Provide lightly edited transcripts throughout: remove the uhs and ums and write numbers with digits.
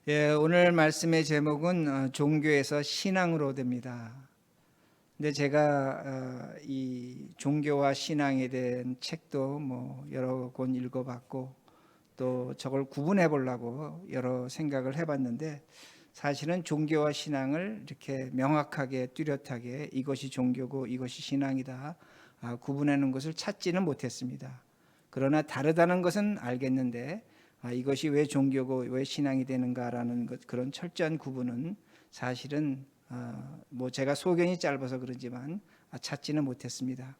오늘 말씀의 제목은 종교에서 신앙으로 됩니다. 근데 제가 이 종교와 신앙에 대한 책도 여러 권 읽어봤고 또 저걸 구분해 보려고 여러 생각을 해봤는데 사실은 종교와 신앙을 이렇게 명확하게 뚜렷하게 이것이 종교고 이것이 신앙이다 구분하는 것을 찾지는 못했습니다. 그러나 다르다는 것은 알겠는데 이것이 왜 종교고 왜 신앙이 되는가라는 그런 철저한 구분은 사실은 제가 소견이 짧아서 그러지만 찾지는 못했습니다.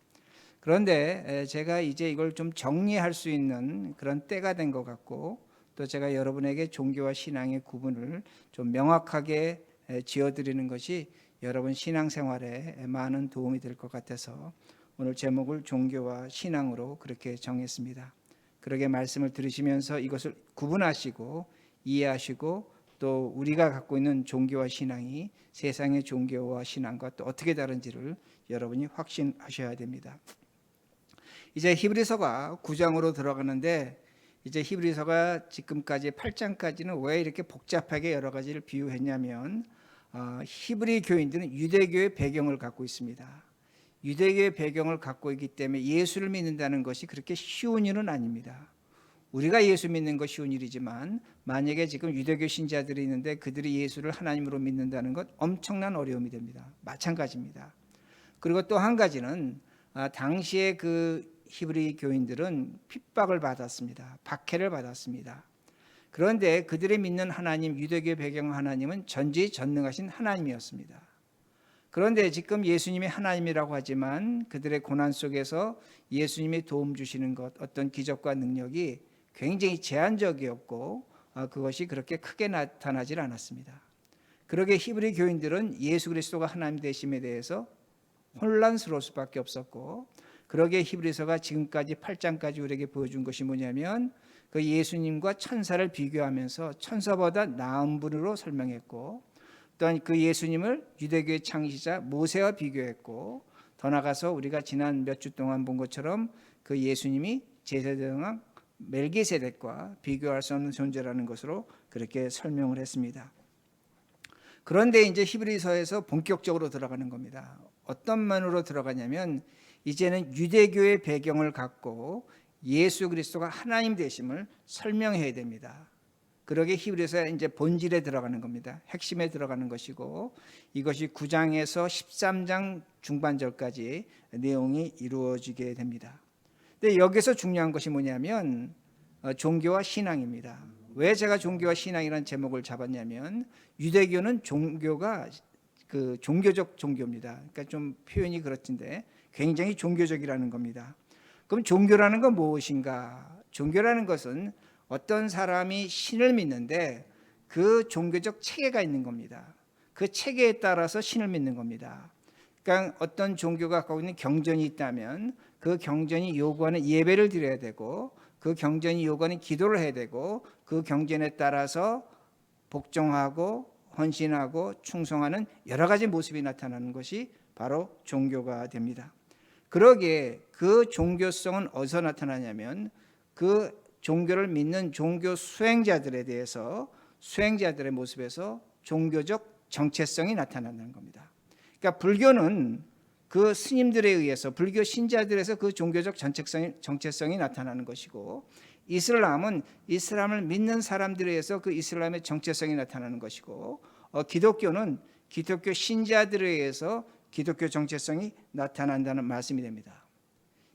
그런데 제가 이제 이걸 좀 정리할 수 있는 그런 때가 된 것 같고 또 제가 여러분에게 종교와 신앙의 구분을 좀 명확하게 지어드리는 것이 여러분 신앙생활에 많은 도움이 될 것 같아서 오늘 제목을 종교와 신앙으로 그렇게 정했습니다. 그러게 말씀을 들으시면서 이것을 구분하시고 이해하시고 또 우리가 갖고 있는 종교와 신앙이 세상의 종교와 신앙과 또 어떻게 다른지를 여러분이 확신하셔야 됩니다. 이제 히브리서가 9장으로 들어가는데 이제 히브리서가 지금까지 8장까지는 왜 이렇게 복잡하게 여러 가지를 비유했냐면 히브리 교인들은 유대교의 배경을 갖고 있습니다. 유대교의 배경을 갖고 있기 때문에 예수를 믿는다는 것이 그렇게 쉬운 일은 아닙니다. 우리가 예수 믿는 것 쉬운 일이지만 만약에 지금 유대교 신자들이 있는데 그들이 예수를 하나님으로 믿는다는 것 엄청난 어려움이 됩니다. 마찬가지입니다. 그리고 또 한 가지는 당시에 그 히브리 교인들은 핍박을 받았습니다. 박해를 받았습니다. 그런데 그들이 믿는 하나님, 유대교의 배경 하나님은 전지전능하신 하나님이었습니다. 그런데 지금 예수님이 하나님이라고 하지만 그들의 고난 속에서 예수님이 도움 주시는 것, 어떤 기적과 능력이 굉장히 제한적이었고 그것이 그렇게 크게 나타나질 않았습니다. 그러게 히브리 교인들은 예수 그리스도가 하나님 되심에 대해서 혼란스러울 수밖에 없었고 그러게 히브리서가 지금까지 8장까지 우리에게 보여준 것이 뭐냐면 그 예수님과 천사를 비교하면서 천사보다 나은 분으로 설명했고 또한 그 예수님을 유대교의 창시자 모세와 비교했고 더 나아가서 우리가 지난 몇 주 동안 본 것처럼 그 예수님이 제사장 멜기세덱과 비교할 수 없는 존재라는 것으로 그렇게 설명을 했습니다. 그런데 이제 히브리서에서 본격적으로 들어가는 겁니다. 어떤 면으로 들어가냐면 이제는 유대교의 배경을 갖고 예수 그리스도가 하나님 되심을 설명해야 됩니다. 그러게 히브리서에 이제 본질에 들어가는 겁니다. 핵심에 들어가는 것이고 이것이 9장에서 13장 중반절까지 내용이 이루어지게 됩니다. 근데 여기서 중요한 것이 뭐냐면 종교와 신앙입니다. 왜 제가 종교와 신앙이라는 제목을 잡았냐면 유대교는 종교가 그 종교적 종교입니다. 그러니까 좀 표현이 그렇던데 굉장히 종교적이라는 겁니다. 그럼 종교라는 건 무엇인가? 종교라는 것은 어떤 사람이 신을 믿는데 그 종교적 체계가 있는 겁니다. 그 체계에 따라서 신을 믿는 겁니다. 그러니까 어떤 종교가 갖고 있는 경전이 있다면 그 경전이 요구하는 예배를 드려야 되고 그 경전이 요구하는 기도를 해야 되고 그 경전에 따라서 복종하고 헌신하고 충성하는 여러 가지 모습이 나타나는 것이 바로 종교가 됩니다. 그러기에 그 종교성은 어디서 나타나냐면 그 종교를 믿는 종교 수행자들에 대해서 수행자들의 모습에서 종교적 정체성이 나타난다는 겁니다. 그러니까 불교는 그 스님들에 의해서 불교 신자들에서 그 종교적 정체성이 나타나는 것이고 이슬람은 이슬람을 믿는 사람들에 의해서 그 이슬람의 정체성이 나타나는 것이고 기독교는 기독교 신자들에 의해서 기독교 정체성이 나타난다는 말씀이 됩니다.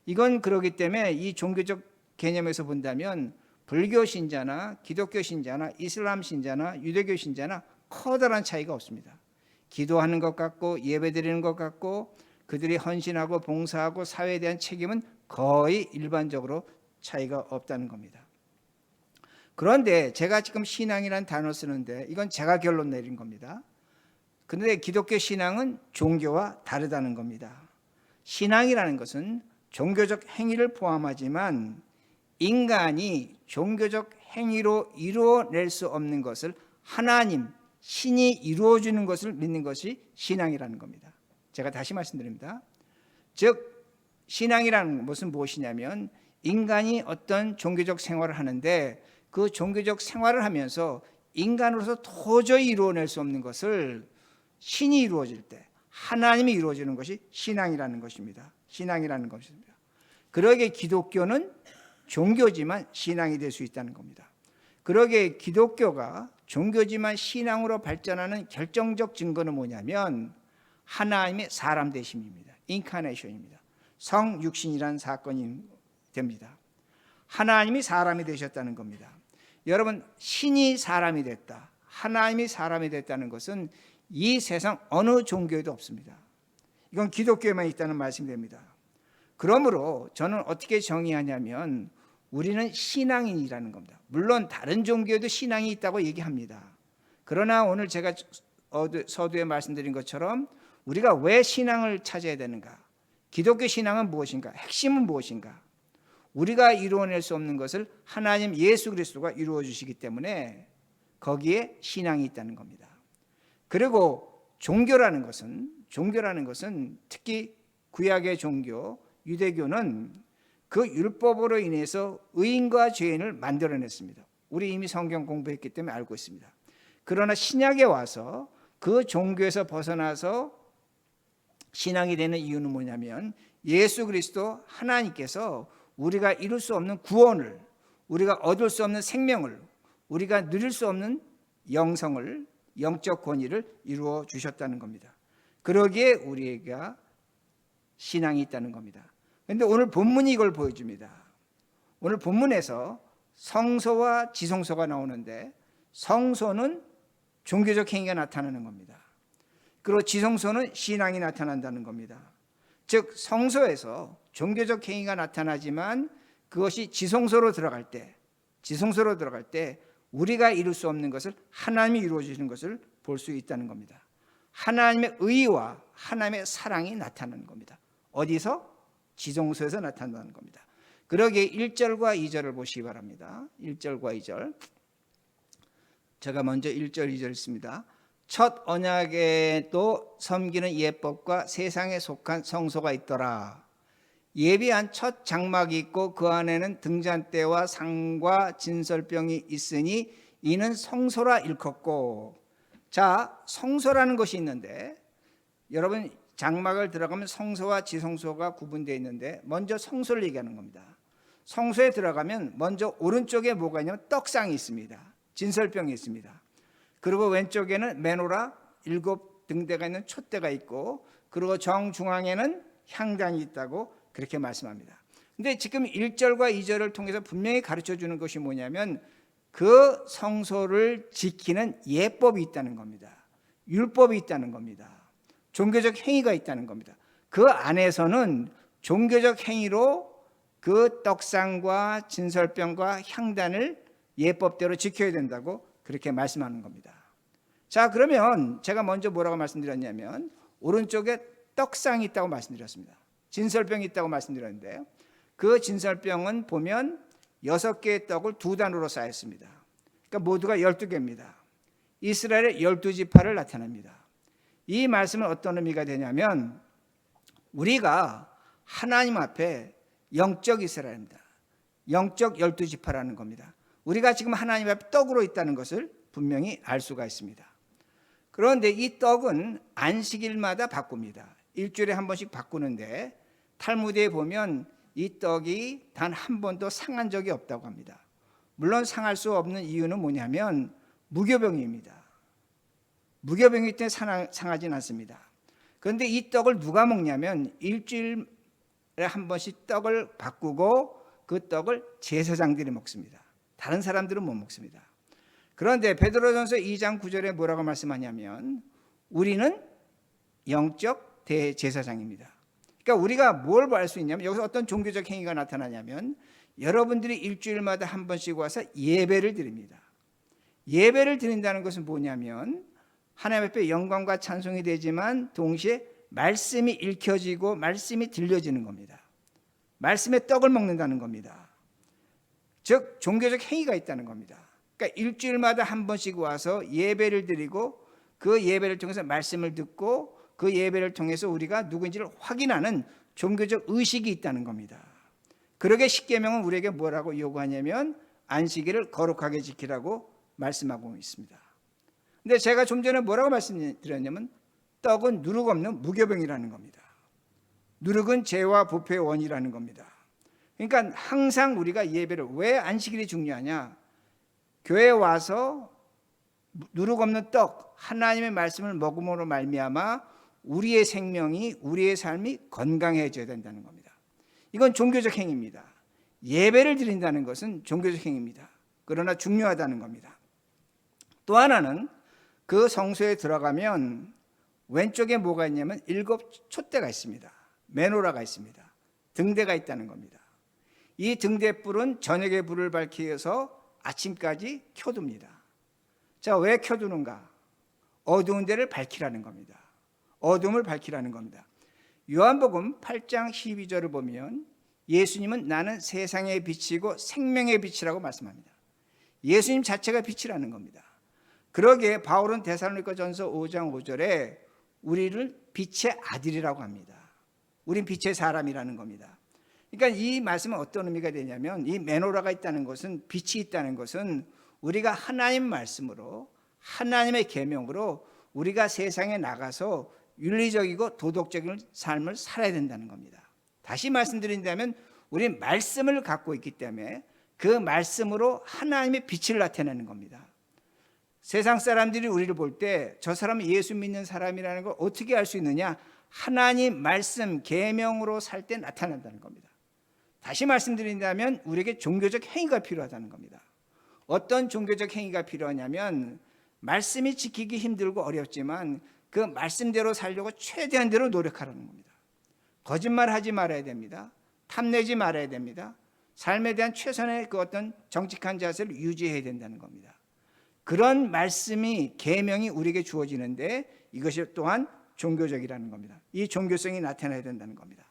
이건 그렇기 때문에 이 종교적 개념에서 본다면 불교 신자나 기독교 신자나 이슬람 신자나 유대교 신자나 커다란 차이가 없습니다. 기도하는 것 같고 예배드리는 것 같고 그들이 헌신하고 봉사하고 사회에 대한 책임은 거의 일반적으로 차이가 없다는 겁니다. 그런데 제가 지금 신앙이라는 단어 쓰는데 이건 제가 결론 내린 겁니다. 그런데 기독교 신앙은 종교와 다르다는 겁니다. 신앙이라는 것은 종교적 행위를 포함하지만 인간이 종교적 행위로 이루어낼 수 없는 것을 하나님, 신이 이루어주는 것을 믿는 것이 신앙이라는 겁니다. 제가 다시 말씀드립니다. 즉 신앙이라는 것은 무엇이냐면 인간이 어떤 종교적 생활을 하는데 그 종교적 생활을 하면서 인간으로서 도저히 이루어낼 수 없는 것을 신이 이루어질 때, 하나님이 이루어지는 것이 신앙이라는 것입니다. 신앙이라는 것입니다. 그러기에 기독교는 종교지만 신앙이 될 수 있다는 겁니다. 그러기에 기독교가 종교지만 신앙으로 발전하는 결정적 증거는 뭐냐면 하나님의 사람 되심입니다. 인카네이션입니다. 성육신이라는 사건이 됩니다. 하나님이 사람이 되셨다는 겁니다. 여러분, 신이 사람이 됐다, 하나님이 사람이 됐다는 것은 이 세상 어느 종교에도 없습니다. 이건 기독교에만 있다는 말씀이 됩니다. 그러므로 저는 어떻게 정의하냐면 우리는 신앙인이라는 겁니다. 물론 다른 종교에도 신앙이 있다고 얘기합니다. 그러나 오늘 제가 서두에 말씀드린 것처럼 우리가 왜 신앙을 찾아야 되는가? 기독교 신앙은 무엇인가? 핵심은 무엇인가? 우리가 이루어낼 수 없는 것을 하나님 예수 그리스도가 이루어 주시기 때문에 거기에 신앙이 있다는 겁니다. 그리고 종교라는 것은 특히 구약의 종교 유대교는 그 율법으로 인해서 의인과 죄인을 만들어냈습니다. 우리 이미 성경 공부했기 때문에 알고 있습니다. 그러나 신약에 와서 그 종교에서 벗어나서 신앙이 되는 이유는 뭐냐면 예수 그리스도 하나님께서 우리가 이룰 수 없는 구원을, 우리가 얻을 수 없는 생명을, 우리가 누릴 수 없는 영성을, 영적 권위를 이루어 주셨다는 겁니다. 그러기에 우리가 신앙이 있다는 겁니다. 그런데 오늘 본문이 이걸 보여줍니다. 오늘 본문에서 성소와 지성소가 나오는데 성소는 종교적 행위가 나타나는 겁니다. 그리고 지성소는 신앙이 나타난다는 겁니다. 즉 성소에서 종교적 행위가 나타나지만 그것이 지성소로 들어갈 때 우리가 이룰 수 없는 것을 하나님이 이루어 주시는 것을 볼 수 있다는 겁니다. 하나님의 의와 하나님의 사랑이 나타나는 겁니다. 어디서? 지성소에서 나타난다는 겁니다. 그러기에 1절과 2절을 보시기 바랍니다. 1절과 2절. 제가 먼저 1절 2절 읽습니다. 첫 언약에도 섬기는 예법과 세상에 속한 성소가 있더라. 예비한 첫 장막이 있고 그 안에는 등잔대와 상과 진설병이 있으니 이는 성소라 일컫고. 자, 성소라는 것이 있는데 여러분 장막을 들어가면 성소와 지성소가 구분되어 있는데 먼저 성소를 얘기하는 겁니다. 성소에 들어가면 먼저 오른쪽에 뭐가 있냐면 떡상이 있습니다. 진설병이 있습니다. 그리고 왼쪽에는 메노라 7등대가 있는 촛대가 있고 그리고 정중앙에는 향단이 있다고 그렇게 말씀합니다. 근데 지금 1절과 2절을 통해서 분명히 가르쳐 주는 것이 뭐냐면 그 성소를 지키는 예법이 있다는 겁니다. 율법이 있다는 겁니다. 종교적 행위가 있다는 겁니다. 그 안에서는 종교적 행위로 그 떡상과 진설병과 향단을 예법대로 지켜야 된다고 그렇게 말씀하는 겁니다. 자, 그러면 제가 먼저 뭐라고 말씀드렸냐면 오른쪽에 떡상이 있다고 말씀드렸습니다. 진설병이 있다고 말씀드렸는데 그 진설병은 보면 6개의 떡을 2단으로 쌓였습니다. 그러니까 모두가 12개입니다. 이스라엘의 12지파를 나타냅니다. 이 말씀은 어떤 의미가 되냐면 우리가 하나님 앞에 영적 이스라엘입니다. 영적 12지파라는 겁니다. 우리가 지금 하나님 앞에 떡으로 있다는 것을 분명히 알 수가 있습니다. 그런데 이 떡은 안식일마다 바꿉니다. 일주일에 한 번씩 바꾸는데 탈무드에 보면 이 떡이 단 한 번도 상한 적이 없다고 합니다. 물론 상할 수 없는 이유는 뭐냐면 무교병입니다. 무교병이기 때문에 상하진 않습니다. 그런데 이 떡을 누가 먹냐면 일주일에 한 번씩 떡을 바꾸고 그 떡을 제사장들이 먹습니다. 다른 사람들은 못 먹습니다. 그런데 베드로전서 2장 9절에 뭐라고 말씀하냐면 우리는 영적 대제사장입니다. 그러니까 우리가 뭘 알 수 있냐면 여기서 어떤 종교적 행위가 나타나냐면 여러분들이 일주일마다 한 번씩 와서 예배를 드립니다. 예배를 드린다는 것은 뭐냐면 하나님 앞에 영광과 찬송이 되지만 동시에 말씀이 읽혀지고 말씀이 들려지는 겁니다. 말씀의 떡을 먹는다는 겁니다. 즉 종교적 행위가 있다는 겁니다. 그러니까 일주일마다 한 번씩 와서 예배를 드리고 그 예배를 통해서 말씀을 듣고 그 예배를 통해서 우리가 누구인지를 확인하는 종교적 의식이 있다는 겁니다. 그러게 십계명은 우리에게 뭐라고 요구하냐면 안식일을 거룩하게 지키라고 말씀하고 있습니다. 근데 제가 좀 전에 뭐라고 말씀드렸냐면 떡은 누룩 없는 무교병이라는 겁니다. 누룩은 죄와 부패의 원이라는 겁니다. 그러니까 항상 우리가 예배를, 왜 안식일이 중요하냐? 교회에 와서 누룩 없는 떡, 하나님의 말씀을 먹음으로 말미암아 우리의 생명이, 우리의 삶이 건강해져야 된다는 겁니다. 이건 종교적 행위입니다. 예배를 드린다는 것은 종교적 행위입니다. 그러나 중요하다는 겁니다. 또 하나는 그 성소에 들어가면 왼쪽에 뭐가 있냐면 7 촛대가 있습니다. 메노라가 있습니다. 등대가 있다는 겁니다. 이 등대불은 저녁에 불을 밝히 위해서 아침까지 켜둡니다. 자, 왜 켜두는가? 어두운 데를 밝히라는 겁니다. 어둠을 밝히라는 겁니다. 요한복음 8장 12절을 보면 예수님은 나는 세상의 빛이고 생명의 빛이라고 말씀합니다. 예수님 자체가 빛이라는 겁니다. 그러기에 바울은 데살로니가전서 5장 5절에 우리를 빛의 아들이라고 합니다. 우린 빛의 사람이라는 겁니다. 그러니까 이 말씀은 어떤 의미가 되냐면, 이 메노라가 있다는 것은, 빛이 있다는 것은 우리가 하나님 말씀으로, 하나님의 계명으로 우리가 세상에 나가서 윤리적이고 도덕적인 삶을 살아야 된다는 겁니다. 다시 말씀드린다면 우리 말씀을 갖고 있기 때문에 그 말씀으로 하나님의 빛을 나타내는 겁니다. 세상 사람들이 우리를 볼 때 저 사람은 예수 믿는 사람이라는 걸 어떻게 알 수 있느냐? 하나님 말씀 계명으로 살 때 나타난다는 겁니다. 다시 말씀드린다면 우리에게 종교적 행위가 필요하다는 겁니다. 어떤 종교적 행위가 필요하냐면, 말씀이 지키기 힘들고 어렵지만 그 말씀대로 살려고 최대한대로 노력하라는 겁니다. 거짓말하지 말아야 됩니다. 탐내지 말아야 됩니다. 삶에 대한 최선의 그 어떤 정직한 자세를 유지해야 된다는 겁니다. 그런 말씀이, 계명이 우리에게 주어지는데 이것이 또한 종교적이라는 겁니다. 이 종교성이 나타나야 된다는 겁니다.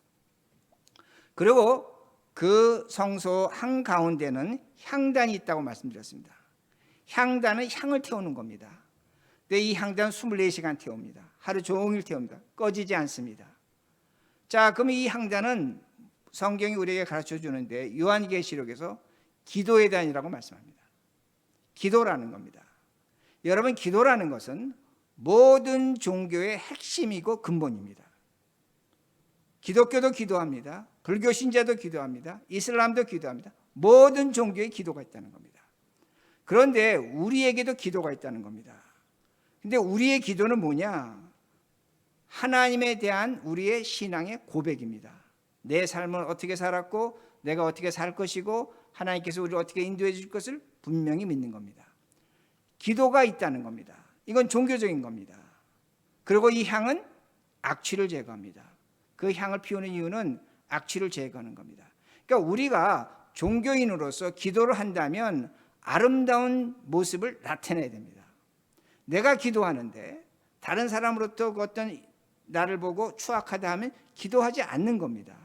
그리고 그 성소 한가운데는 향단이 있다고 말씀드렸습니다. 향단은 향을 태우는 겁니다. 근데 이 향단은 24시간 태웁니다. 하루 종일 태웁니다. 꺼지지 않습니다. 자, 그럼 이 향단은 성경이 우리에게 가르쳐 주는데 요한계시록에서 기도의 단이라고 말씀합니다. 기도라는 겁니다. 여러분, 기도라는 것은 모든 종교의 핵심이고 근본입니다. 기독교도 기도합니다. 불교 신자도 기도합니다. 이슬람도 기도합니다. 모든 종교에 기도가 있다는 겁니다. 그런데 우리에게도 기도가 있다는 겁니다. 근데 우리의 기도는 뭐냐? 하나님에 대한 우리의 신앙의 고백입니다. 내 삶을 어떻게 살았고 내가 어떻게 살 것이고 하나님께서 우리를 어떻게 인도해 줄 것을 분명히 믿는 겁니다. 기도가 있다는 겁니다. 이건 종교적인 겁니다. 그리고 이 향은 악취를 제거합니다. 그 향을 피우는 이유는 악취를 제거하는 겁니다. 그러니까 우리가 종교인으로서 기도를 한다면 아름다운 모습을 나타내야 됩니다. 내가 기도하는데 다른 사람으로부터 어떤 나를 보고 추악하다 하면 기도하지 않는 겁니다.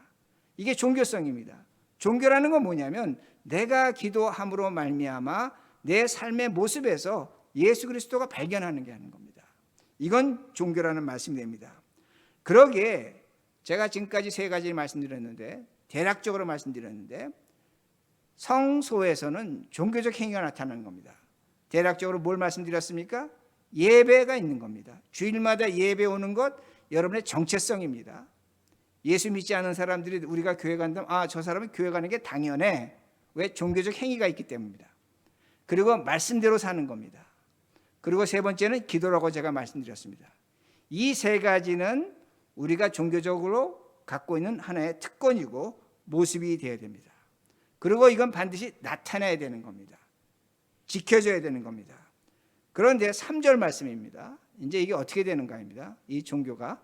이게 종교성입니다. 종교라는 건 뭐냐면 내가 기도함으로 말미암아 내 삶의 모습에서 예수 그리스도가 발견하는 게 하는 겁니다. 이건 종교라는 말씀이 됩니다. 그러기에 제가 지금까지 3가지 말씀드렸는데, 대략적으로 말씀드렸는데, 성소에서는 종교적 행위가 나타나는 겁니다. 대략적으로 뭘 말씀드렸습니까? 예배가 있는 겁니다. 주일마다 예배 오는 것, 여러분의 정체성입니다. 예수 믿지 않은 사람들이 우리가 교회 간다면 저 사람은 교회 가는 게 당연해. 왜? 종교적 행위가 있기 때문입니다. 그리고 말씀대로 사는 겁니다. 그리고 3번째는 기도라고 제가 말씀드렸습니다. 이 3가지는 우리가 종교적으로 갖고 있는 하나의 특권이고 모습이 되어야 됩니다. 그리고 이건 반드시 나타나야 되는 겁니다. 지켜져야 되는 겁니다. 그런데 3절 말씀입니다. 이제 이게 어떻게 되는가입니다. 이 종교가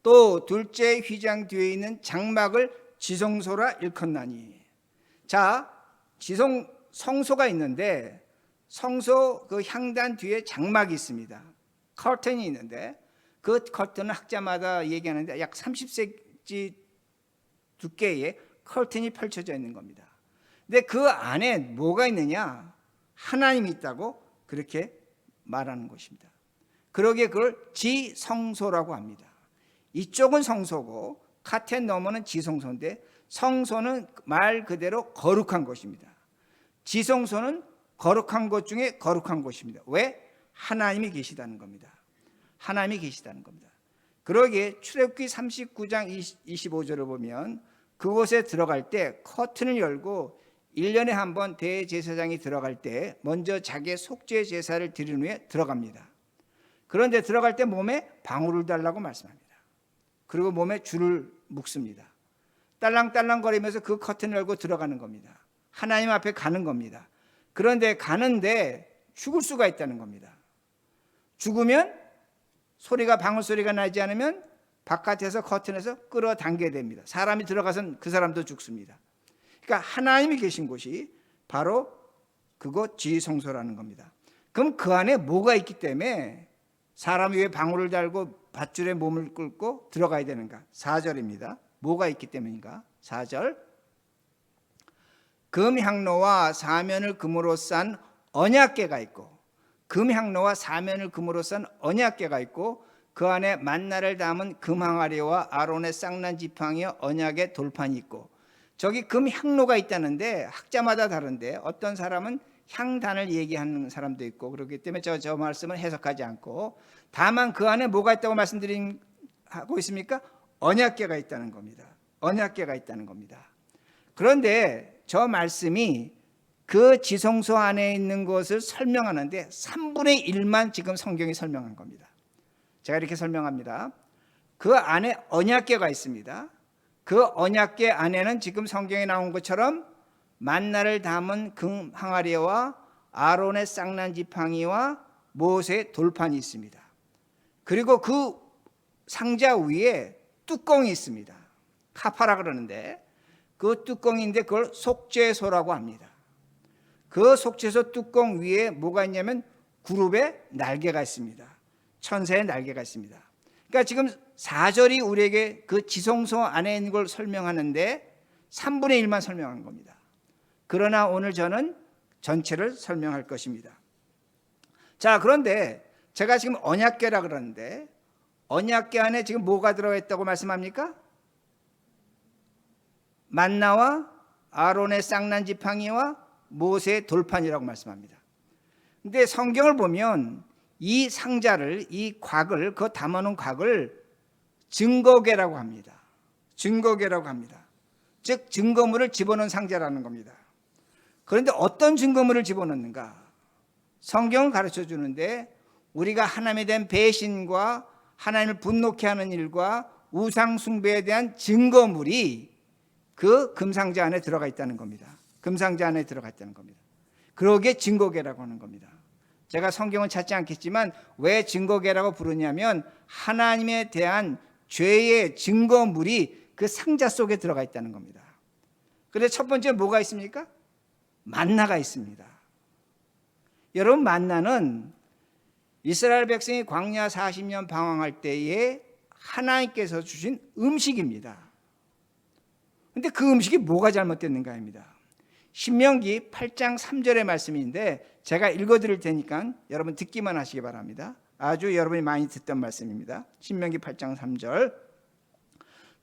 또 둘째 휘장 뒤에 있는 장막을 지성소라 일컫나니. 자, 성소가 있는데 성소 그 향단 뒤에 장막이 있습니다. 커튼이 있는데 그 커튼은 학자마다 얘기하는데 약 30cm 두께의 커튼이 펼쳐져 있는 겁니다. 근데 그 안에 뭐가 있느냐? 하나님이 있다고 그렇게 말하는 것입니다. 그러기에 그걸 지성소라고 합니다. 이쪽은 성소고 카텐 너머는 지성소인데, 성소는 말 그대로 거룩한 것입니다. 지성소는 거룩한 곳 중에 거룩한 곳입니다. 왜? 하나님이 계시다는 겁니다. 하나님이 계시다는 겁니다. 그러기에 출애굽기 39장 25절을 보면 그곳에 들어갈 때 커튼을 열고 1년에 한 번 대제사장이 들어갈 때 먼저 자기의 속죄 제사를 드린 후에 들어갑니다. 그런데 들어갈 때 몸에 방울을 달라고 말씀합니다. 그리고 몸에 줄을 묶습니다. 딸랑딸랑거리면서 그 커튼을 열고 들어가는 겁니다. 하나님 앞에 가는 겁니다. 그런데 가는데 죽을 수가 있다는 겁니다. 죽으면 소리가 방울 소리가 나지 않으면 바깥에서 커튼에서 끌어당겨야 됩니다. 사람이 들어가선 그 사람도 죽습니다. 그러니까 하나님이 계신 곳이 바로 그곳 지성소라는 겁니다. 그럼 그 안에 뭐가 있기 때문에 사람이 왜 방울을 달고 밧줄에 몸을 꿇고 들어가야 되는가? 4절입니다. 뭐가 있기 때문인가? 4절. 금향로와 사면을 금으로 싼 언약궤가 있고, 금향로와 사면을 금으로 싼 언약궤가 있고, 그 안에 만나를 담은 금항아리와 아론의 쌍난 지팡이와 언약의 돌판이 있고, 저기 금향로가 있다는데 학자마다 다른데 어떤 사람은 향단을 얘기하는 사람도 있고 그렇기 때문에 저 말씀을 해석하지 않고, 다만 그 안에 뭐가 있다고 하고 있습니까? 언약궤가 있다는 겁니다. 언약궤가 있다는 겁니다. 그런데 저 말씀이 그 지성소 안에 있는 것을 설명하는데 3분의 1만 지금 성경이 설명한 겁니다. 제가 이렇게 설명합니다. 그 안에 언약궤가 있습니다. 그 언약궤 안에는 지금 성경에 나온 것처럼 만나를 담은 금 항아리와 아론의 쌍난 지팡이와 모세의 돌판이 있습니다. 그리고 그 상자 위에 뚜껑이 있습니다. 카파라 그러는데 그 뚜껑인데 그걸 속죄소라고 합니다. 그 속죄소 뚜껑 위에 뭐가 있냐면 구룹의 날개가 있습니다. 천사의 날개가 있습니다. 그러니까 지금 4절이 우리에게 그 지성소 안에 있는 걸 설명하는데 3분의 1만 설명한 겁니다. 그러나 오늘 저는 전체를 설명할 것입니다. 자, 그런데 제가 지금 언약궤라 그러는데 언약궤 안에 지금 뭐가 들어가 있다고 말씀합니까? 만나와 아론의 쌍난 지팡이와 모세의 돌판이라고 말씀합니다. 근데 성경을 보면 이 상자를, 이 곽을, 그 담아놓은 곽을 증거궤라고 합니다. 증거궤라고 합니다. 즉 증거물을 집어넣은 상자라는 겁니다. 그런데 어떤 증거물을 집어넣는가? 성경은 가르쳐 주는데 우리가 하나님에 대한 배신과 하나님을 분노케 하는 일과 우상 숭배에 대한 증거물이 그 금상자 안에 들어가 있다는 겁니다. 금상자 안에 들어가 있다는 겁니다. 그러기에 증거궤라고 하는 겁니다. 제가 성경은 찾지 않겠지만 왜 증거궤라고 부르냐면 하나님에 대한 죄의 증거물이 그 상자 속에 들어가 있다는 겁니다. 그런데 첫 번째 뭐가 있습니까? 만나가 있습니다. 여러분, 만나는 이스라엘 백성이 광야 40년 방황할 때에 하나님께서 주신 음식입니다. 그런데 그 음식이 뭐가 잘못됐는가입니다. 신명기 8장 3절의 말씀인데 제가 읽어드릴 테니까 여러분 듣기만 하시기 바랍니다. 아주 여러분이 많이 듣던 말씀입니다. 신명기 8장 3절.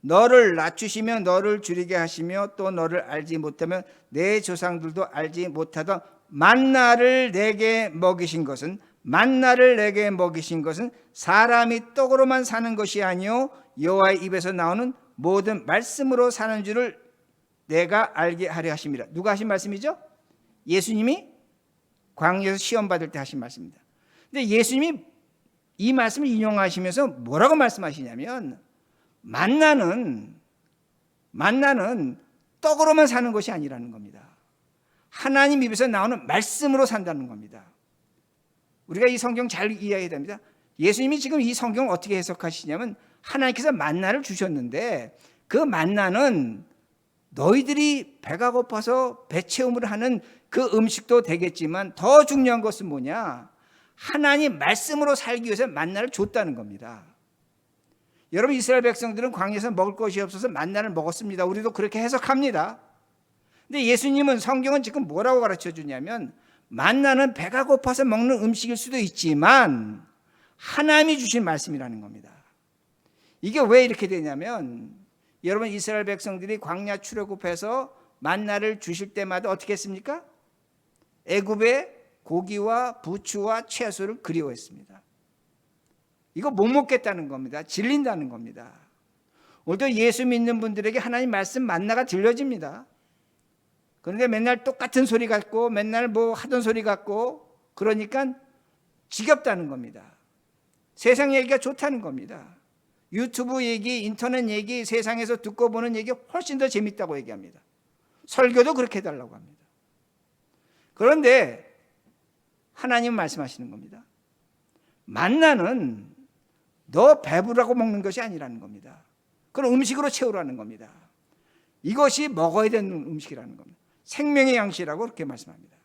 너를 낮추시며 너를 줄이게 하시며 또 너를 알지 못하면 내 조상들도 알지 못하던 만나를 내게 먹이신 것은, 만나를 내게 먹이신 것은 사람이 떡으로만 사는 것이 아니요 여호와의 입에서 나오는 모든 말씀으로 사는 줄을 내가 알게 하려 하심이라. 누가 하신 말씀이죠? 예수님이 광야에서 시험 받을 때 하신 말씀입니다. 근데 예수님이 이 말씀을 인용하시면서 뭐라고 말씀하시냐면 만나는 떡으로만 사는 것이 아니라는 겁니다. 하나님 입에서 나오는 말씀으로 산다는 겁니다. 우리가 이 성경 잘 이해해야 됩니다. 예수님이 지금 이 성경을 어떻게 해석하시냐면 하나님께서 만나를 주셨는데 그 만나는 너희들이 배가 고파서 배 채움을 하는 그 음식도 되겠지만 더 중요한 것은 뭐냐? 하나님 말씀으로 살기 위해서 만나를 줬다는 겁니다. 여러분, 이스라엘 백성들은 광야에서 먹을 것이 없어서 만나를 먹었습니다. 우리도 그렇게 해석합니다. 근데 예수님은, 성경은 지금 뭐라고 가르쳐 주냐면 만나는 배가 고파서 먹는 음식일 수도 있지만 하나님이 주신 말씀이라는 겁니다. 이게 왜 이렇게 되냐면 여러분, 이스라엘 백성들이 광야 출애굽해서 만나를 주실 때마다 어떻게 했습니까? 애굽의 고기와 부추와 채소를 그리워했습니다. 이거 못 먹겠다는 겁니다. 질린다는 겁니다. 오늘도 예수 믿는 분들에게 하나님 말씀 만나가 들려집니다. 그런데 맨날 똑같은 소리 같고 맨날 뭐 하던 소리 같고 그러니까 지겹다는 겁니다. 세상 얘기가 좋다는 겁니다. 유튜브 얘기, 인터넷 얘기, 세상에서 듣고 보는 얘기 훨씬 더 재밌다고 얘기합니다. 설교도 그렇게 해달라고 합니다. 그런데 하나님은 말씀하시는 겁니다. 만나는 너 배부르라고 먹는 것이 아니라는 겁니다. 그건 음식으로 채우라는 겁니다. 이것이 먹어야 되는 음식이라는 겁니다. 생명의 양식이라고 그렇게 말씀합니다.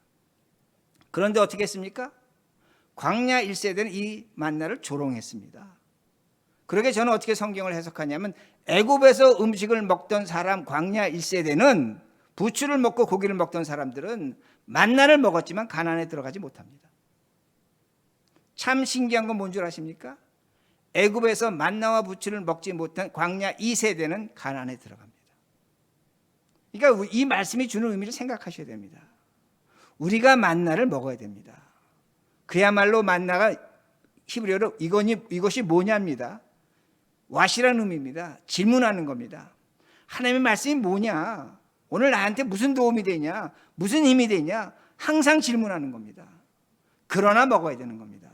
그런데 어떻게 했습니까? 광야 1세대는 이 만나를 조롱했습니다. 그러게 저는 어떻게 성경을 해석하냐면 애굽에서 음식을 먹던 사람 광야 1세대는 부추를 먹고 고기를 먹던 사람들은 만나를 먹었지만 가나안에 들어가지 못합니다. 참 신기한 건 뭔 줄 아십니까? 애굽에서 만나와 부추를 먹지 못한 광야 2세대는 가나안에 들어갑니다. 그러니까 이 말씀이 주는 의미를 생각하셔야 됩니다. 우리가 만나를 먹어야 됩니다. 그야말로 만나가 히브리어로 이것이 뭐냐입니다. 왓이라는 의미입니다. 질문하는 겁니다. 하나님의 말씀이 뭐냐? 오늘 나한테 무슨 도움이 되냐? 무슨 힘이 되냐? 항상 질문하는 겁니다. 그러나 먹어야 되는 겁니다.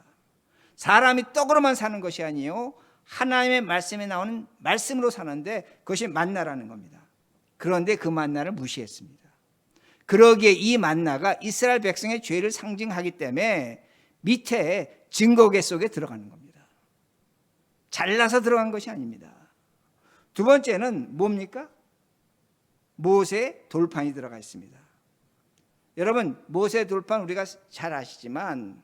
사람이 떡으로만 사는 것이 아니에요. 하나님의 말씀에 나오는 말씀으로 사는데 그것이 만나라는 겁니다. 그런데 그 만나를 무시했습니다. 그러기에 이 만나가 이스라엘 백성의 죄를 상징하기 때문에 밑에 증거계 속에 들어가는 겁니다. 잘라서 들어간 것이 아닙니다. 두 번째는 뭡니까? 모세 돌판이 들어가 있습니다. 여러분, 모세 돌판 우리가 잘 아시지만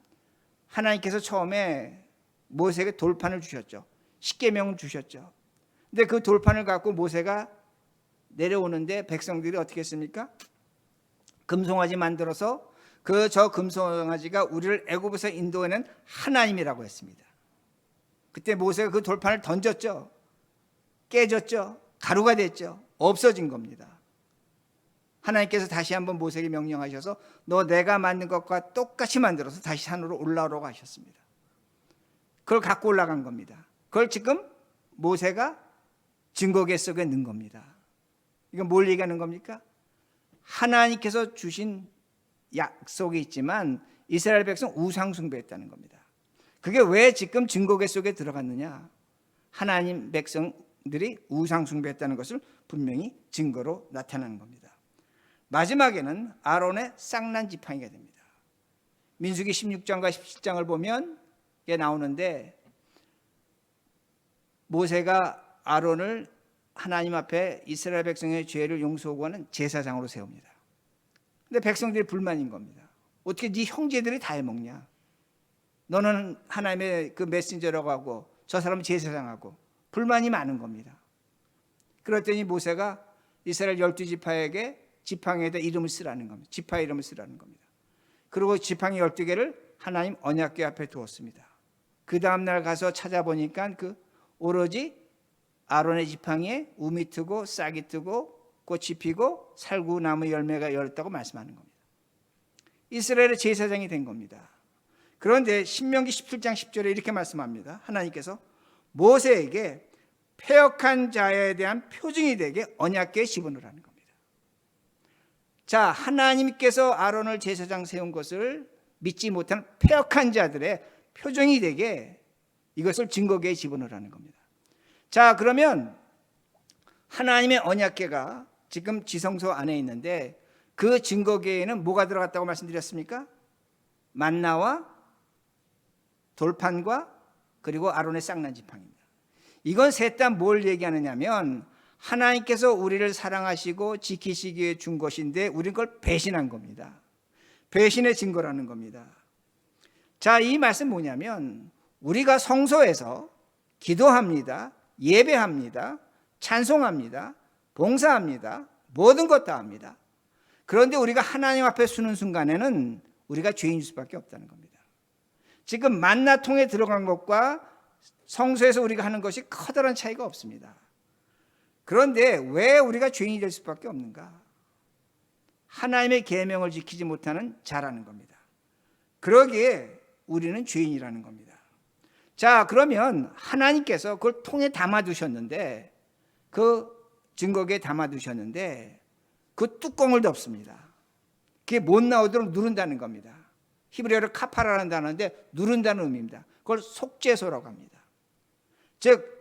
하나님께서 처음에 모세에게 돌판을 주셨죠. 십계명을 주셨죠. 근데 그 돌판을 갖고 모세가 내려오는데 백성들이 어떻게 했습니까? 금송아지 만들어서 저 금송아지가 우리를 애굽에서 인도해낸 하나님이라고 했습니다. 그때 모세가 그 돌판을 던졌죠. 깨졌죠. 가루가 됐죠. 없어진 겁니다. 하나님께서 다시 한번 모세에게 명령하셔서 너 내가 만든 것과 똑같이 만들어서 다시 산으로 올라오라고 하셨습니다. 그걸 갖고 올라간 겁니다. 그걸 지금 모세가 증거계 속에 넣은 겁니다. 이건 뭘 얘기하는 겁니까? 하나님께서 주신 약속이 있지만 이스라엘 백성 우상 숭배했다는 겁니다. 그게 왜 지금 증거계 속에 들어갔느냐? 하나님 백성들이 우상 숭배했다는 것을 분명히 증거로 나타나는 겁니다. 마지막에는 아론의 쌍난 지팡이가 됩니다. 민수기 16장과 17장을 보면 이게 나오는데 모세가 아론을 하나님 앞에 이스라엘 백성의 죄를 용서하고 하는 제사장으로 세웁니다. 근데 백성들이 불만인 겁니다. 어떻게 네 형제들이 다 해먹냐? 너는 하나님의 그 메신저라고 하고 저 사람은 제사장하고 불만이 많은 겁니다. 그랬더니 모세가 이스라엘 12지파에게 지팡이에다 이름을 쓰라는 겁니다. 지파 이름을 쓰라는 겁니다. 그리고 지팡이 12개를 하나님 언약궤 앞에 두었습니다. 그 다음날 가서 찾아보니까 그 오로지 아론의 지팡이에 우미 트고 싹이 뜨고 꽃이 피고 살구나무 열매가 열었다고 말씀하는 겁니다. 이스라엘의 제사장이 된 겁니다. 그런데 신명기 17장 10절에 이렇게 말씀합니다. 하나님께서 모세에게 패역한 자에 대한 표징이 되게 언약궤에 집어넣으라는 겁니다. 자, 하나님께서 아론을 제사장 세운 것을 믿지 못한 패역한 자들의 표징이 되게 이것을 증거궤에 집어넣으라는 겁니다. 자, 그러면 하나님의 언약궤가 지금 지성소 안에 있는데 그 증거궤에는 뭐가 들어갔다고 말씀드렸습니까? 만나와 돌판과 그리고 아론의 쌍난 지팡이입니다. 이건 셋 다 뭘 얘기하느냐면 하나님께서 우리를 사랑하시고 지키시기 위해 준 것인데 우리는 그걸 배신한 겁니다. 배신의 증거라는 겁니다. 자, 이 말씀 뭐냐면 우리가 성소에서 기도합니다. 예배합니다. 찬송합니다. 봉사합니다. 모든 것 다 합니다. 그런데 우리가 하나님 앞에 서는 순간에는 우리가 죄인일 수밖에 없다는 겁니다. 지금 만나통에 들어간 것과 성소에서 우리가 하는 것이 커다란 차이가 없습니다. 그런데 왜 우리가 죄인이 될 수밖에 없는가? 하나님의 계명을 지키지 못하는 자라는 겁니다. 그러기에 우리는 죄인이라는 겁니다. 자, 그러면 하나님께서 그걸 통에 담아두셨는데, 그 증거기에 담아두셨는데 그 뚜껑을 덮습니다. 그게 못 나오도록 누른다는 겁니다. 히브리어로 카파라라는 단어인데 누른다는 의미입니다. 그걸 속죄소라고 합니다. 즉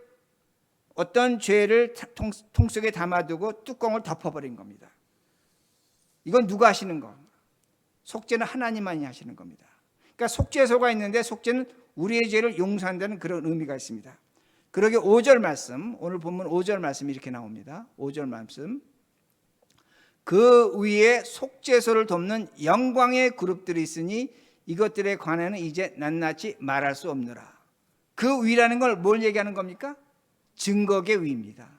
어떤 죄를 통 속에 담아두고 뚜껑을 덮어버린 겁니다. 이건 누가 하시는 거? 속죄는 하나님만이 하시는 겁니다. 그러니까 속죄소가 있는데 속죄는 우리의 죄를 용서한다는 그런 의미가 있습니다. 그러게 5절 말씀, 오늘 본문 5절 말씀이 이렇게 나옵니다. 5절 말씀. 그 위에 속죄소를 덮는 영광의 그룹들이 있으니 이것들에 관해는 이제 낱낱이 말할 수 없느라. 그 위라는 걸 뭘 얘기하는 겁니까? 증거계 위입니다.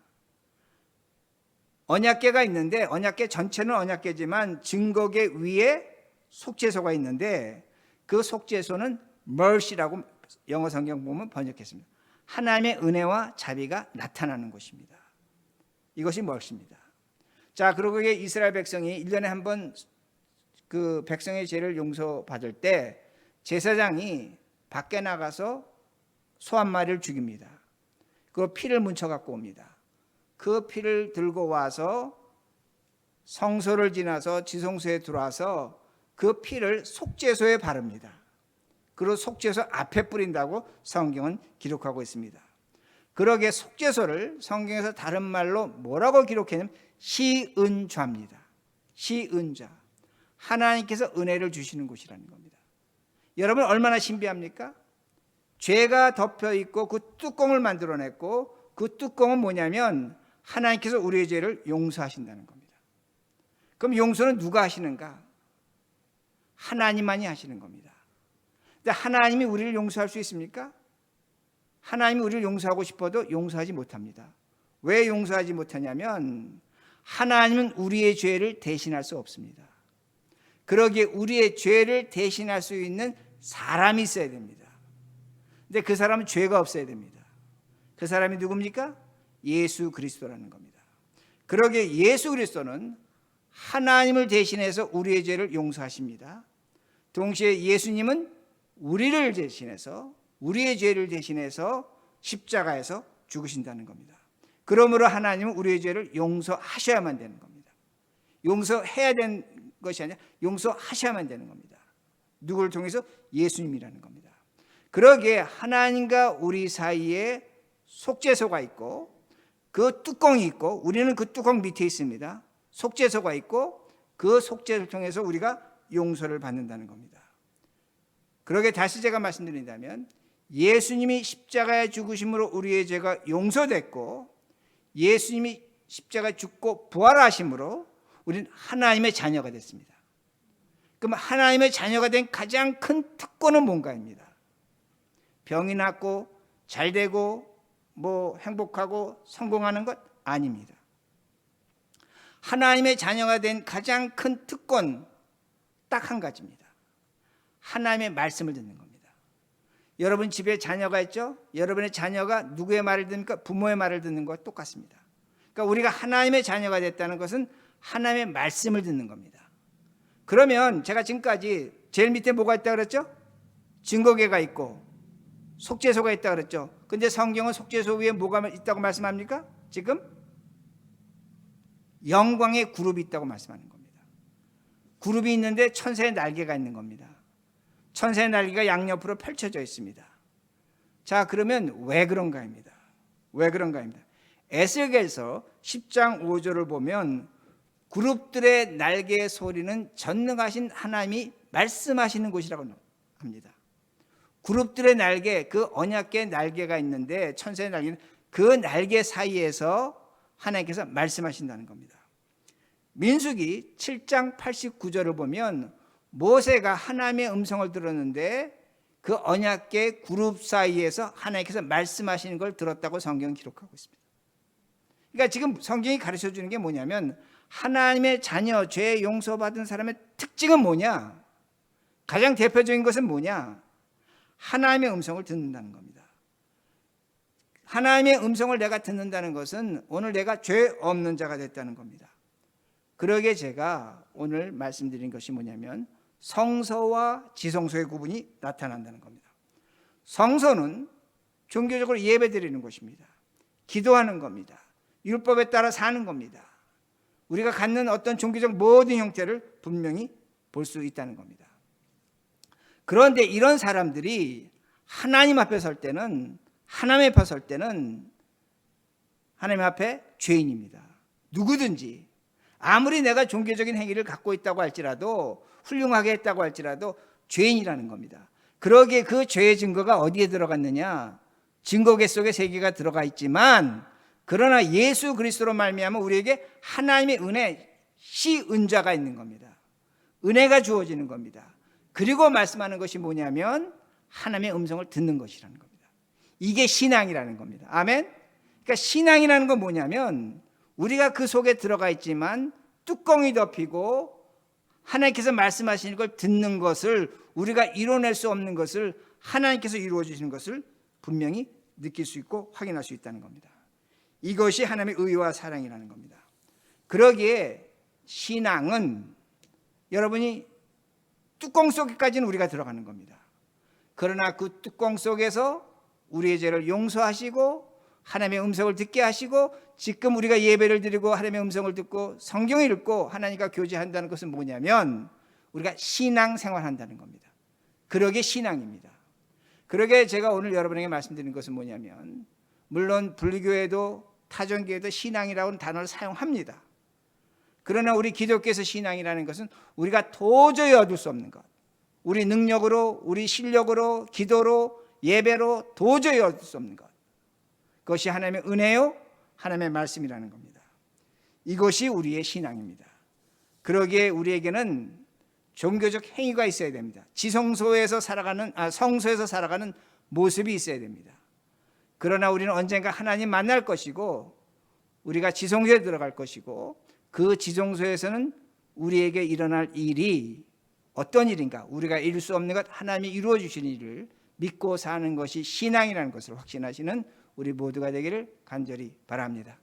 언약궤가 있는데 언약궤 전체는 언약궤지만 증거계 위에 속죄소가 있는데 그 속죄소는 mercy라고 영어 성경 보면 번역했습니다. 하나님의 은혜와 자비가 나타나는 곳입니다. 이것이 mercy입니다. 자, 그리고 이스라엘 백성이 1년에 한 번 그 백성의 죄를 용서받을 때 제사장이 밖에 나가서 소 한 마리를 죽입니다. 그 피를 뭉쳐 갖고 옵니다. 그 피를 들고 와서 성소를 지나서 지성소에 들어와서 그 피를 속죄소에 바릅니다. 그리고 속죄소 앞에 뿌린다고 성경은 기록하고 있습니다. 그러기에 속죄소를 성경에서 다른 말로 뭐라고 기록했냐면 시은좌입니다. 시은좌. 하나님께서 은혜를 주시는 곳이라는 겁니다. 여러분 얼마나 신비합니까? 죄가 덮여 있고 그 뚜껑을 만들어냈고 그 뚜껑은 뭐냐면 하나님께서 우리의 죄를 용서하신다는 겁니다. 그럼 용서는 누가 하시는가? 하나님만이 하시는 겁니다. 근데 하나님이 우리를 용서할 수 있습니까? 하나님이 우리를 용서하고 싶어도 용서하지 못합니다. 왜 용서하지 못하냐면 하나님은 우리의 죄를 대신할 수 없습니다. 그러기에 우리의 죄를 대신할 수 있는 사람이 있어야 됩니다. 근데 그 사람은 죄가 없어야 됩니다. 그 사람이 누굽니까? 예수 그리스도라는 겁니다. 그러기에 예수 그리스도는 하나님을 대신해서 우리의 죄를 용서하십니다. 동시에 예수님은 우리를 대신해서 우리의 죄를 대신해서 십자가에서 죽으신다는 겁니다. 그러므로 하나님은 우리의 죄를 용서하셔야만 되는 겁니다. 용서해야 되는 것이 아니라 용서하셔야만 되는 겁니다. 누구를 통해서? 예수님이라는 겁니다. 그러기에 하나님과 우리 사이에 속죄소가 있고 그 뚜껑이 있고 우리는 그 뚜껑 밑에 있습니다. 속죄소가 있고 그 속죄를 통해서 우리가 용서를 받는다는 겁니다. 그러게 다시 제가 말씀드린다면 예수님이 십자가에 죽으심으로 우리의 죄가 용서됐고 예수님이 십자가에 죽고 부활하심으로 우리는 하나님의 자녀가 됐습니다. 그럼 하나님의 자녀가 된 가장 큰 특권은 뭔가입니다. 병이 낫고 잘 되고 뭐 행복하고 성공하는 것 아닙니다. 하나님의 자녀가 된 가장 큰 특권 딱 한 가지입니다. 하나님의 말씀을 듣는 겁니다. 여러분 집에 자녀가 있죠? 여러분의 자녀가 누구의 말을 듣습니까? 부모의 말을 듣는 것과 똑같습니다. 그러니까 우리가 하나님의 자녀가 됐다는 것은 하나님의 말씀을 듣는 겁니다. 그러면 제가 지금까지 제일 밑에 뭐가 있다고 그랬죠? 증거궤가 있고 속죄소가 있다고 그랬죠. 근데 성경은 속죄소 위에 뭐가 있다고 말씀합니까? 지금 영광의 그룹이 있다고 말씀하는 겁니다. 그룹이 있는데 천사의 날개가 있는 겁니다. 천사의 날개가 양옆으로 펼쳐져 있습니다. 자, 그러면 왜 그런가입니다. 왜 그런가입니다. 에스겔서 10장 5절을 보면 그룹들의 날개의 소리는 전능하신 하나님이 말씀하시는 곳이라고 합니다. 그룹들의 날개, 그 언약궤 날개가 있는데 천사의 날개는 그 날개 사이에서 하나님께서 말씀하신다는 겁니다. 민수기 7장 89절을 보면 모세가 하나님의 음성을 들었는데 그 언약궤 그룹 사이에서 하나님께서 말씀하시는 걸 들었다고 성경은 기록하고 있습니다. 그러니까 지금 성경이 가르쳐 주는 게 뭐냐면 하나님의 자녀, 죄 용서받은 사람의 특징은 뭐냐? 가장 대표적인 것은 뭐냐? 하나님의 음성을 듣는다는 겁니다. 하나님의 음성을 내가 듣는다는 것은 오늘 내가 죄 없는 자가 됐다는 겁니다. 그러게 제가 오늘 말씀드린 것이 뭐냐면 성서와 지성소의 구분이 나타난다는 겁니다. 성서는 종교적으로 예배드리는 것입니다. 기도하는 겁니다. 율법에 따라 사는 겁니다. 우리가 갖는 어떤 종교적 모든 형태를 분명히 볼 수 있다는 겁니다. 그런데 이런 사람들이 하나님 앞에 설 때는 하나님 앞에 죄인입니다. 누구든지 아무리 내가 종교적인 행위를 갖고 있다고 할지라도 훌륭하게 했다고 할지라도 죄인이라는 겁니다. 그러기에 그 죄의 증거가 어디에 들어갔느냐? 증거계 속에 세 개가 들어가 있지만 그러나 예수 그리스도로 말미암아 우리에게 하나님의 은혜, 시은자가 있는 겁니다. 은혜가 주어지는 겁니다. 그리고 말씀하는 것이 뭐냐면 하나님의 음성을 듣는 것이라는 겁니다. 이게 신앙이라는 겁니다. 아멘? 그러니까 신앙이라는 건 뭐냐면 우리가 그 속에 들어가 있지만 뚜껑이 덮이고 하나님께서 말씀하시는 걸 듣는 것을 우리가 이뤄낼 수 없는 것을 하나님께서 이루어 주시는 것을 분명히 느낄 수 있고 확인할 수 있다는 겁니다. 이것이 하나님의 의와 사랑이라는 겁니다. 그러기에 신앙은 여러분이 뚜껑 속에까지는 우리가 들어가는 겁니다. 그러나 그 뚜껑 속에서 우리의 죄를 용서하시고 하나님의 음성을 듣게 하시고 지금 우리가 예배를 드리고 하나님의 음성을 듣고 성경을 읽고 하나님과 교제한다는 것은 뭐냐면 우리가 신앙생활한다는 겁니다. 그러게 신앙입니다. 그러게 제가 오늘 여러분에게 말씀드리는 것은 뭐냐면 물론 불교에도 타종교에도 신앙이라는 단어를 사용합니다. 그러나 우리 기독교에서 신앙이라는 것은 우리가 도저히 얻을 수 없는 것, 우리 능력으로 우리 실력으로 기도로 예배로 도저히 얻을 수 없는 것, 그것이 하나님의 은혜요 하나님의 말씀이라는 겁니다. 이것이 우리의 신앙입니다. 그러기에 우리에게는 종교적 행위가 있어야 됩니다. 성소에서 살아가는 모습이 있어야 됩니다. 그러나 우리는 언젠가 하나님 만날 것이고 우리가 지성소에 들어갈 것이고 그 지성소에서는 우리에게 일어날 일이 어떤 일인가, 우리가 이룰 수 없는 것 하나님이 이루어 주시는 일을 믿고 사는 것이 신앙이라는 것을 확신하시는 우리 모두가 되기를 간절히 바랍니다.